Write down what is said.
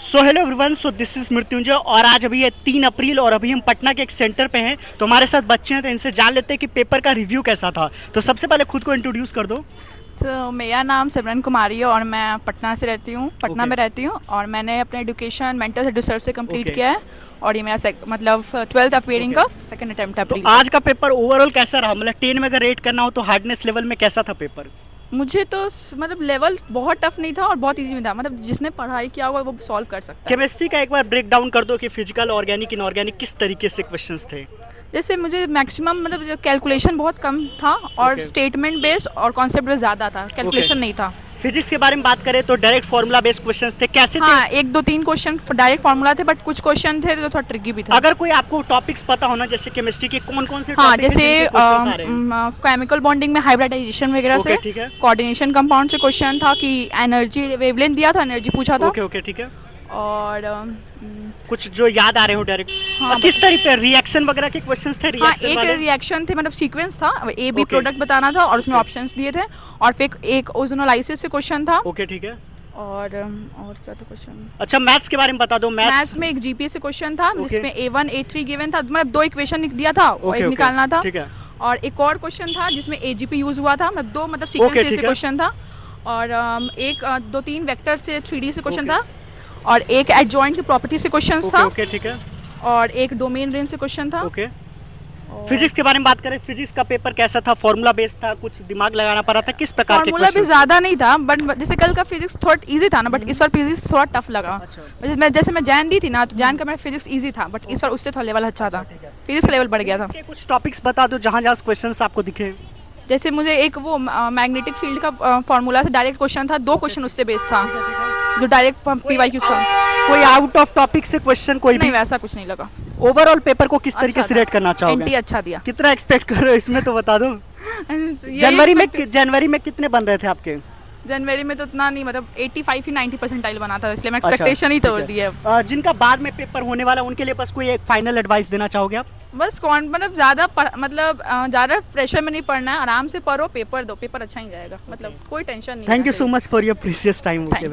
So hello everyone, so this is Mrityunjay और आज अभी है 3 अप्रैल और अभी हम पटना के एक सेंटर पे हैं। तो हमारे साथ बच्चे हैं, तो इनसे जान लेते हैं कि पेपर का रिव्यू कैसा था। तो सबसे पहले खुद को इंट्रोड्यूस कर दो। मेरा नाम सिमरन कुमारी है और मैं पटना से रहती हूँ, पटना Okay. में रहती हूँ। और मैंने अपने एजुकेशन मेंटल हेल्थ रिसर्च से कंप्लीट Okay. किया है और ये मेरा मतलब 12th अपीयरिंग Okay. का सेकंड अटेम्प्ट तो अप्रैल। आज का पेपर ओवरऑल कैसा रहा? मतलब 10 में अगर रेट करना हो तो हार्डनेस लेवल में कैसा था पेपर? मुझे तो मतलब लेवल बहुत टफ नहीं था और बहुत इजी में था, मतलब जिसने पढ़ाई किया होगा वो सॉल्व कर सकता है। केमिस्ट्री का एक बार ब्रेक डाउन कर दो कि फिजिकल, ऑर्गेनिक, इनऑर्गेनिक किस तरीके से क्वेश्चंस थे? जैसे मुझे मैक्सिमम मतलब कैलकुलेशन बहुत कम था और Okay. स्टेटमेंट बेस्ड और कॉन्सेप्ट बेस्ड ज़्यादा था, कैलकुलेशन नहीं था। फिजिक्स के बारे में बात करें तो डायरेक्ट फार्मूला बेस्ड क्वेश्चंस थे, कैसे थे? हाँ, 1 2 3 क्वेश्चन डायरेक्ट फार्मूला थे, बट कुछ क्वेश्चन थे जो थोड़ा ट्रिकी भी था। अगर कोई आपको टॉपिक्स पता होना, जैसे केमिस्ट्री के कौन कौन से हाँ, topic हैं जैसे जिनके questions आ रहे हैं? केमिकल बॉन्डिंग में हाइब्रिडाइजेशन वगैरह Okay, से, ठीक है। कोऑर्डिनेशन कंपाउंड से क्वेश्चन था कि एनर्जी वेवलेंथ दिया था, एनर्जी पूछा था। ओके ओके, ठीक है। और कुछ जो याद आ रहे हो डायरेक्ट? हाँ, किस तरीके रिएक्शन वगैरह के क्वेश्चंस थे? हाँ, रिएक्शन एक वाले? रिएक्शन थे, मतलब सीक्वेंस था, ए बी Okay. प्रोडक्ट बताना था और उसमें Okay. ऑप्शंस दिए थे। और फिर एक ओजोनोलाइसिस से क्वेश्चन था। ओके, ठीक है। और क्या था क्वेश्चन? अच्छा, मैथ्स के बारे में बता दो। मैथ्स में एक जीपीए से क्वेश्चन था Okay. जिसमें A1 A3 गिवन था, मतलब 2 इक्वेशन दिया था और ओके एक ओके, निकालना था। ठीक है। और एक और क्वेश्चन था जिसमें एजीपी यूज हुआ था, मतलब 2 मतलब Okay, सीक्वेंस से ठीक है। क्वेश्चन था। और एक 2 3 वेक्टर से 3D से क्वेश्चन Okay. था। और एक एडजॉइंट की प्रॉपर्टी से क्वेश्चन ओके था। ओके, ठीक है। और एक डोमेन रेंज से क्वेश्चन था। ओके। और फिजिक्स के बारे में बात करें, फिजिक्स का पेपर कैसा था? फार्मूला बेस्ड था, कुछ दिमाग लगाना पड़ा था? किस प्रकार के फॉर्मूला भी क्वेश्चन? ज्यादा नहीं था, बट जैसे कल का फिजिक्स थोड़ा इजी था ना, बट इस बार फिजिक्स थोड़ा टफ लगा। अच्छा। जैसे मैं जैन दी थी ना, तो जैन का मेरा फिजिक्स इजी था, बट इस बार उससे थोड़ा लेवल अच्छा था, फिजिक्स का लेवल बढ़ गया था। इसके कुछ टॉपिक्स बता दो जहाँ जहाँ क्वेश्चंस आपको दिखे। जैसे मुझे एक वो मैग्नेटिक फील्ड का फॉर्मूला से डायरेक्ट क्वेश्चन था, 2 क्वेश्चन उससे बेस्ड था जो डायरेक्ट पीवाईक्यू था। कोई आउट ऑफ टॉपिक से क्वेश्चन कोई भी? नहीं, वैसा कुछ नहीं लगा। ओवरऑल पेपर को किस तरीके अच्छा से था। रेट करना चाहोगे? एंटी अच्छा दिया। कितना एक्सपेक्ट कर रहे हो इसमें, तो बता दो। जनवरी में कितने बन रहे थे आपके? जनवरी में तो उतना नहीं, मतलब 85 ही 90 परसेंटाइल बना था, इसलिए मैं अच्छा, एक्सपेक्टेशन ही ठीक तोड़ है। दी है। जिनका बाद में पेपर होने वाला है उनके लिए बस कोई एक फाइनल एडवाइस देना चाहोगे आप? बस मतलब ज़्यादा प्रेशर में नहीं पढ़ना है, आराम से पढ़ो, पेपर दो, पेपर अच्छा ही जाएगा, मतलब कोई टेंशन नहीं। Thank you so much for your precious time. Thank you.